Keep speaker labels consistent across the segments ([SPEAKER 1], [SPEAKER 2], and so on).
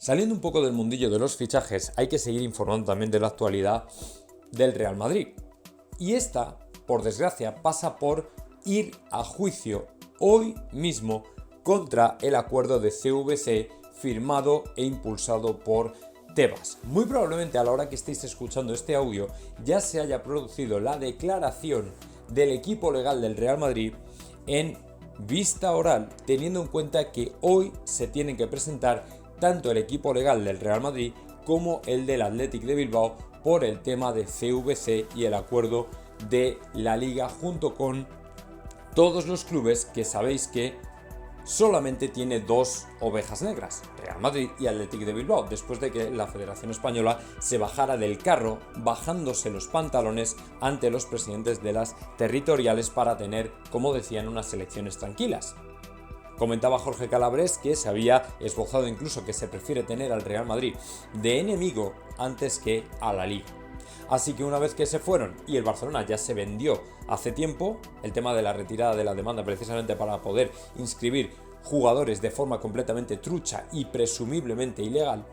[SPEAKER 1] Saliendo un poco del mundillo de los fichajes, hay que seguir informando también de la actualidad del Real Madrid. Y esta, por desgracia, pasa por ir a juicio hoy mismo contra el acuerdo de CVC firmado e impulsado por Tebas. Muy probablemente a la hora que estéis escuchando este audio ya se haya producido la declaración del equipo legal del Real Madrid en vista oral, teniendo en cuenta que hoy se tienen que presentar tanto el equipo legal del Real Madrid como el del Athletic de Bilbao por el tema de CVC y el acuerdo de la liga, junto con todos los clubes que sabéis que solamente tiene dos ovejas negras, Real Madrid y Athletic de Bilbao, después de que la Federación Española se bajara del carro, bajándose los pantalones ante los presidentes de las territoriales para tener, como decían, unas elecciones tranquilas. Comentaba Jorge Calabres que se había esbozado incluso que se prefiere tener al Real Madrid de enemigo antes que a la Liga. Así que una vez que se fueron y el Barcelona ya se vendió hace tiempo, el tema de la retirada de la demanda precisamente para poder inscribir jugadores de forma completamente trucha y presumiblemente ilegal,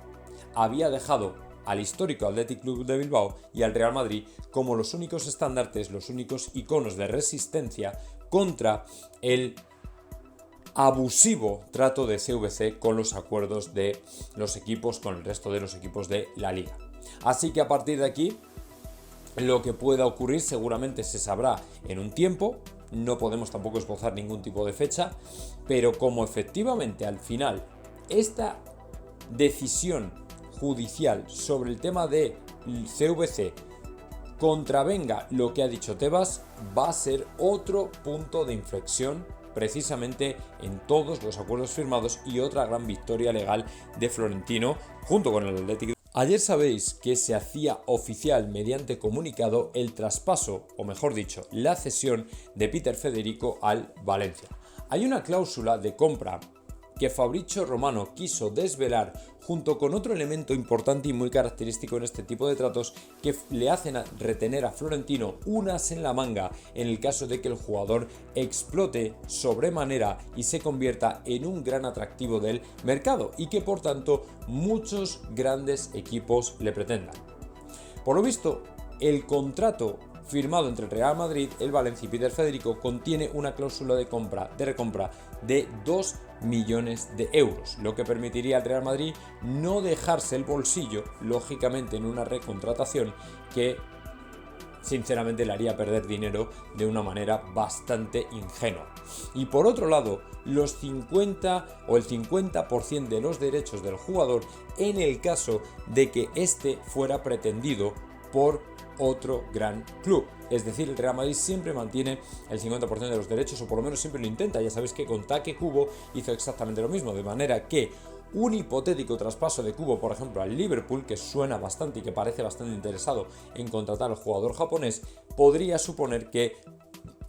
[SPEAKER 1] había dejado al histórico Athletic Club de Bilbao y al Real Madrid como los únicos estandartes, los únicos iconos de resistencia contra el abusivo trato de CVC con los acuerdos de los equipos, con el resto de los equipos de la liga. Así que a partir de aquí, lo que pueda ocurrir seguramente se sabrá en un tiempo, no podemos tampoco esbozar ningún tipo de fecha, pero como efectivamente al final esta decisión judicial sobre el tema de CVC contravenga lo que ha dicho Tebas, va a ser otro punto de inflexión precisamente en todos los acuerdos firmados y otra gran victoria legal de Florentino junto con el Athletic. Ayer sabéis que se hacía oficial mediante comunicado el traspaso, o mejor dicho, la cesión de Peter Federico al Valencia. Hay una cláusula de compra que Fabrizio Romano quiso desvelar junto con otro elemento importante y muy característico en este tipo de tratos que le hacen retener a Florentino un as en la manga en el caso de que el jugador explote sobremanera y se convierta en un gran atractivo del mercado y que por tanto muchos grandes equipos le pretendan. Por lo visto, el contrato firmado entre el Real Madrid, el Valencia y Peter Federico contiene una cláusula de recompra de 2 millones de euros, lo que permitiría al Real Madrid no dejarse el bolsillo, lógicamente en una recontratación que sinceramente le haría perder dinero de una manera bastante ingenua. Y por otro lado, los 50 o el 50% de los derechos del jugador en el caso de que éste fuera pretendido por otro gran club. Es decir, el Real Madrid siempre mantiene el 50% de los derechos, o por lo menos siempre lo intenta. Ya sabéis que con Take Kubo hizo exactamente lo mismo, de manera que un hipotético traspaso de Kubo, por ejemplo, al Liverpool, que suena bastante y que parece bastante interesado en contratar al jugador japonés, podría suponer que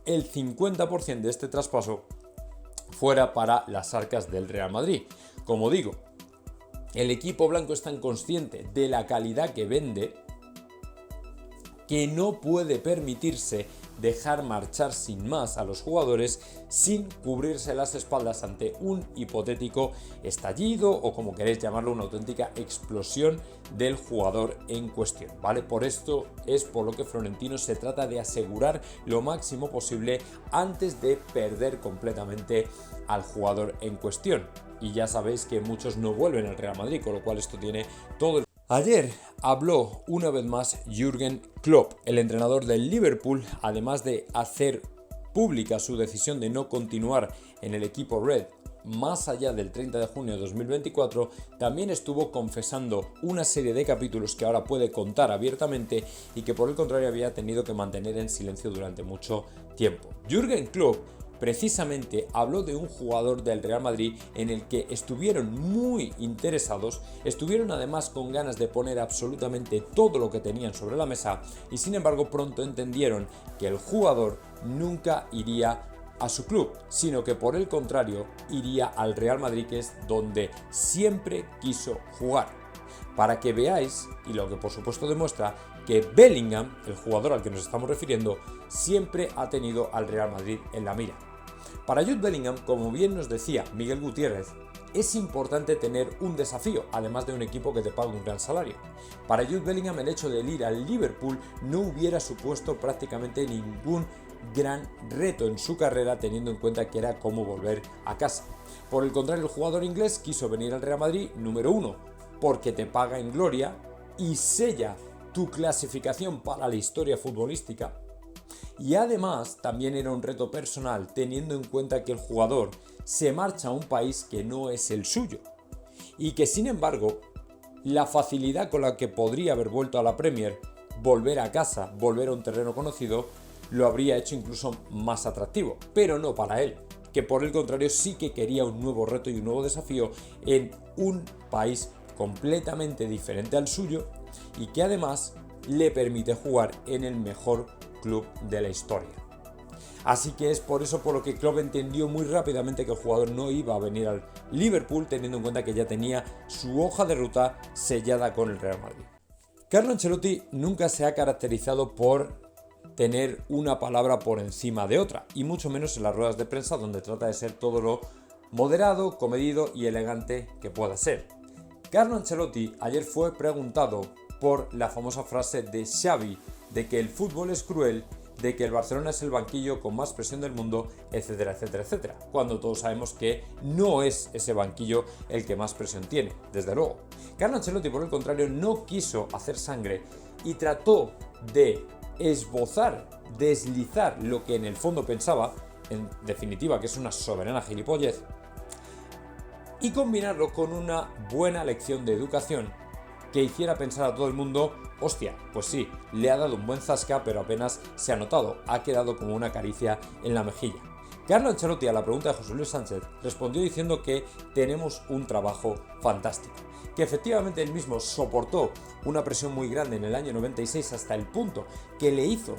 [SPEAKER 1] el 50% de este traspaso fuera para las arcas del Real Madrid. Como digo, el equipo blanco es tan consciente de la calidad que vende que no puede permitirse dejar marchar sin más a los jugadores sin cubrirse las espaldas ante un hipotético estallido o, como queréis llamarlo, una auténtica explosión del jugador en cuestión, ¿vale? Por esto es por lo que Florentino se trata de asegurar lo máximo posible antes de perder completamente al jugador en cuestión. Y ya sabéis que muchos no vuelven al Real Madrid, con lo cual esto tiene todo el... Ayer habló una vez más Jürgen Klopp, el entrenador del Liverpool, además de hacer pública su decisión de no continuar en el equipo Red más allá del 30 de junio de 2024, también estuvo confesando una serie de capítulos que ahora puede contar abiertamente y que por el contrario había tenido que mantener en silencio durante mucho tiempo. Jürgen Klopp precisamente habló de un jugador del Real Madrid en el que estuvieron muy interesados, estuvieron además con ganas de poner absolutamente todo lo que tenían sobre la mesa y sin embargo pronto entendieron que el jugador nunca iría a su club, sino que por el contrario iría al Real Madrid, que es donde siempre quiso jugar. Para que veáis, y lo que por supuesto demuestra, que Bellingham, el jugador al que nos estamos refiriendo, siempre ha tenido al Real Madrid en la mira. Para Jude Bellingham, como bien nos decía Miguel Gutiérrez, es importante tener un desafío, además de un equipo que te pague un gran salario. Para Jude Bellingham el hecho de ir al Liverpool no hubiera supuesto prácticamente ningún gran reto en su carrera, teniendo en cuenta que era como volver a casa. Por el contrario, el jugador inglés quiso venir al Real Madrid, número uno, porque te paga en gloria y sella tu clasificación para la historia futbolística. Y además también era un reto personal, teniendo en cuenta que el jugador se marcha a un país que no es el suyo. Y que sin embargo, la facilidad con la que podría haber vuelto a la Premier, volver a casa, volver a un terreno conocido, lo habría hecho incluso más atractivo. Pero no para él, que por el contrario sí que quería un nuevo reto y un nuevo desafío en un país completamente diferente al suyo y que además le permite jugar en el mejor club de la historia. Así que es por eso por lo que Klopp entendió muy rápidamente que el jugador no iba a venir al Liverpool, teniendo en cuenta que ya tenía su hoja de ruta sellada con el Real Madrid. Carlo Ancelotti nunca se ha caracterizado por tener una palabra por encima de otra, y mucho menos en las ruedas de prensa, donde trata de ser todo lo moderado, comedido y elegante que pueda ser. Carlo Ancelotti ayer fue preguntado por la famosa frase de Xavi de que el fútbol es cruel, de que el Barcelona es el banquillo con más presión del mundo, etcétera, etcétera, etcétera, cuando todos sabemos que no es ese banquillo el que más presión tiene, desde luego. Carlo Ancelotti, por el contrario, no quiso hacer sangre y trató de esbozar, deslizar lo que en el fondo pensaba, en definitiva que es una soberana gilipollez, y combinarlo con una buena lección de educación que hiciera pensar a todo el mundo, hostia, pues sí, le ha dado un buen zasca, pero apenas se ha notado, ha quedado como una caricia en la mejilla. Carlo Ancelotti, a la pregunta de José Luis Sánchez, respondió diciendo que tenemos un trabajo fantástico, que efectivamente él mismo soportó una presión muy grande en el año 96 hasta el punto que le hizo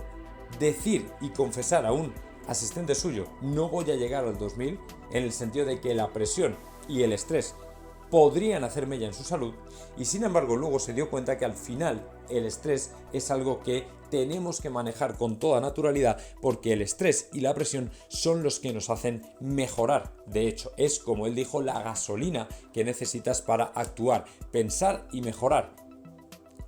[SPEAKER 1] decir y confesar a un asistente suyo, no voy a llegar al 2000, en el sentido de que la presión y el estrés podrían hacer mella en su salud, y sin embargo luego se dio cuenta que al final el estrés es algo que tenemos que manejar con toda naturalidad, porque el estrés y la presión son los que nos hacen mejorar. De hecho, es, como él dijo, la gasolina que necesitas para actuar, pensar y mejorar.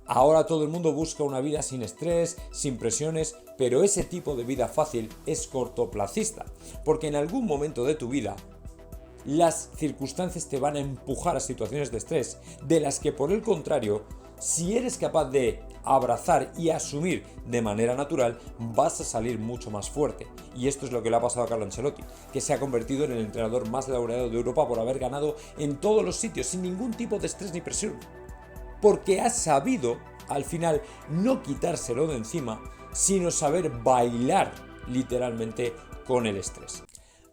[SPEAKER 1] Ahora todo el mundo busca una vida sin estrés, sin presiones, pero ese tipo de vida fácil es cortoplacista, porque en algún momento de tu vida las circunstancias te van a empujar a situaciones de estrés, de las que por el contrario, si eres capaz de abrazar y asumir de manera natural, vas a salir mucho más fuerte. Y esto es lo que le ha pasado a Carlo Ancelotti, que se ha convertido en el entrenador más laureado de Europa por haber ganado en todos los sitios, sin ningún tipo de estrés ni presión. Porque ha sabido, al final, no quitárselo de encima, sino saber bailar literalmente con el estrés.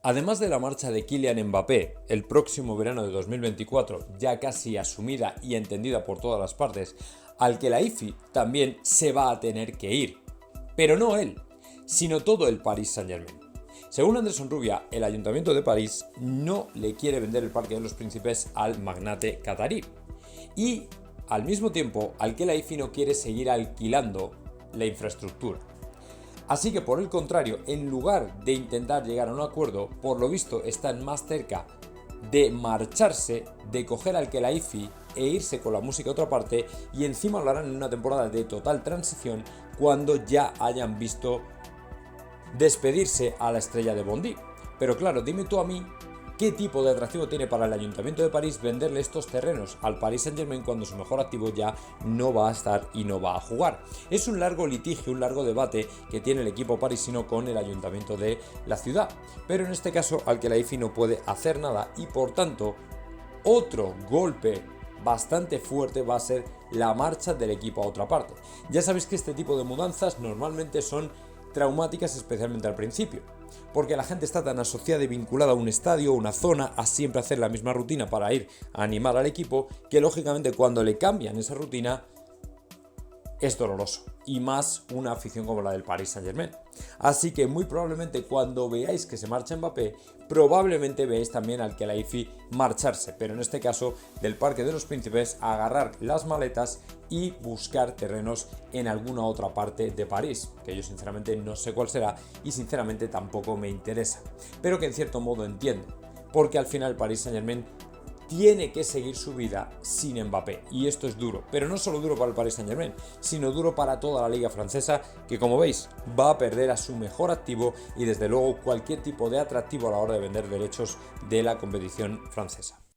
[SPEAKER 1] Además de la marcha de Kylian Mbappé el próximo verano de 2024, ya casi asumida y entendida por todas las partes, Al Khelaifi también se va a tener que ir. Pero no él, sino todo el Paris Saint-Germain. Según Anderson Rubia, el Ayuntamiento de París no le quiere vender el Parque de los Príncipes al magnate catarí. Y al mismo tiempo, Al Khelaifi no quiere seguir alquilando la infraestructura. Así que por el contrario, en lugar de intentar llegar a un acuerdo, por lo visto están más cerca de marcharse, de coger Al Khelaifi e irse con la música a otra parte, y encima lo harán en una temporada de total transición cuando ya hayan visto despedirse a la estrella de Bondy. Pero claro, dime tú a mí, ¿qué tipo de atractivo tiene para el Ayuntamiento de París venderle estos terrenos al Paris Saint-Germain cuando su mejor activo ya no va a estar y no va a jugar? Es un largo litigio, un largo debate que tiene el equipo parisino con el Ayuntamiento de la ciudad. Pero en este caso, Al Khelaifi no puede hacer nada y por tanto, otro golpe bastante fuerte va a ser la marcha del equipo a otra parte. Ya sabéis que este tipo de mudanzas normalmente son traumáticas, especialmente al principio, porque la gente está tan asociada y vinculada a un estadio, una zona, a siempre hacer la misma rutina para ir a animar al equipo, que lógicamente cuando le cambian esa rutina es doloroso, y más una afición como la del Paris Saint-Germain. Así que muy probablemente cuando veáis que se marcha Mbappé, probablemente veáis también al Khelaifi marcharse, pero en este caso del Parque de los Príncipes, agarrar las maletas y buscar terrenos en alguna otra parte de París, que yo sinceramente no sé cuál será y sinceramente tampoco me interesa, pero que en cierto modo entiendo, porque al final Paris Saint-Germain tiene que seguir su vida sin Mbappé. Y esto es duro, pero no solo duro para el Paris Saint-Germain, sino duro para toda la liga francesa, que como veis va a perder a su mejor activo y desde luego cualquier tipo de atractivo a la hora de vender derechos de la competición francesa.